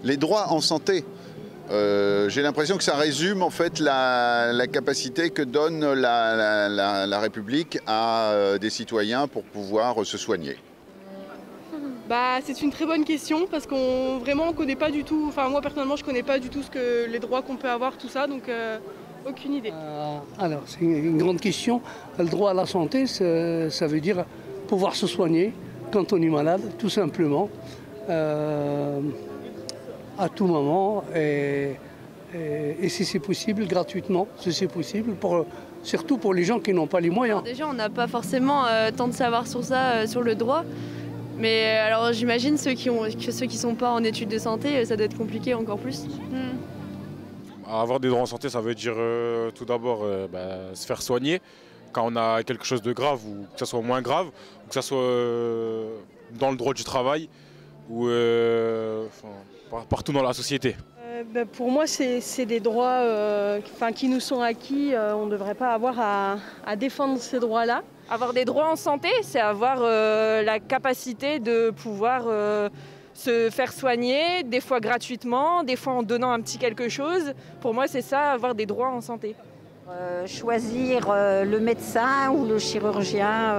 Les droits en santé. J'ai l'impression que ça résume en fait la capacité que donne la République à des citoyens pour pouvoir se soigner. C'est une très bonne question parce qu'on vraiment connaît pas du tout, enfin moi personnellement je connais pas du tout les droits qu'on peut avoir, tout ça, donc aucune idée. Alors c'est une grande question. Le droit à la santé, ça veut dire pouvoir se soigner quand on est malade, tout simplement, à tout moment et si c'est possible, gratuitement, si c'est possible, surtout pour les gens qui n'ont pas les moyens. Alors déjà on n'a pas forcément tant de savoir sur ça, sur le droit. Mais alors j'imagine ceux qui sont pas en études de santé, ça doit être compliqué encore plus. Avoir des droits en santé, ça veut dire tout d'abord se faire soigner quand on a quelque chose de grave ou que ça soit moins grave, ou que ça soit dans le droit du travail ou partout dans la société. Pour moi c'est des droits qui nous sont acquis, on ne devrait pas avoir à défendre ces droits-là. Avoir des droits en santé, c'est avoir la capacité de pouvoir se faire soigner, des fois gratuitement, des fois en donnant un petit quelque chose. Pour moi, c'est ça, avoir des droits en santé. Choisir le médecin ou le chirurgien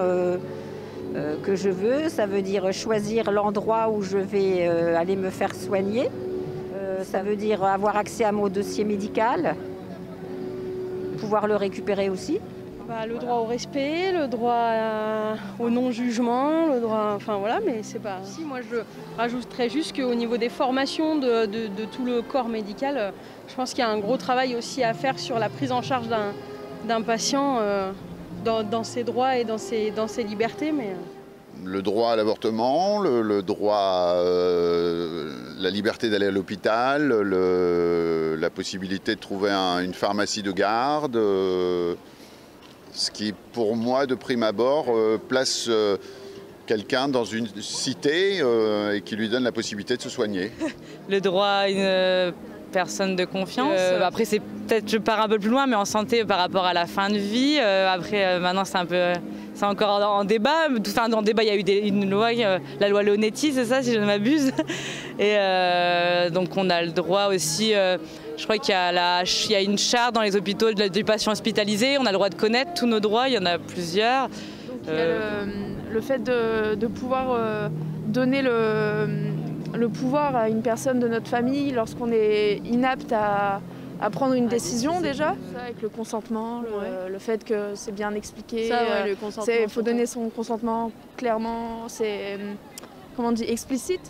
que je veux, ça veut dire choisir l'endroit où je vais aller me faire soigner. Ça veut dire avoir accès à mon dossier médical, pouvoir le récupérer aussi. Le droit au respect, le droit au non-jugement, le droit... Enfin voilà, mais c'est pas... Si, moi je rajouterais juste qu'au niveau des formations de tout le corps médical, je pense qu'il y a un gros travail aussi à faire sur la prise en charge d'un patient dans ses droits et dans ses libertés. Mais... Le droit à l'avortement, le droit à la liberté d'aller à l'hôpital, la possibilité de trouver une pharmacie de garde... Ce qui, pour moi, de prime abord, place quelqu'un dans une cité et qui lui donne la possibilité de se soigner. Le droit à une personne de confiance. Après, je pars un peu plus loin, mais en santé par rapport à la fin de vie. Maintenant, c'est encore en débat. Enfin, dans le débat, il y a eu une loi, la loi Leonetti, c'est ça, si je ne m'abuse. Et donc, on a le droit aussi... Je crois qu'il y a une charte dans les hôpitaux du patient hospitalisé. On a le droit de connaître tous nos droits, il y en a plusieurs. Donc, il y a le fait de pouvoir donner le pouvoir à une personne de notre famille lorsqu'on est inapte à prendre une décision déjà. Ça, avec le consentement, le fait que c'est bien expliqué. Il faut donner son consentement clairement, c'est, comment on dit, explicite.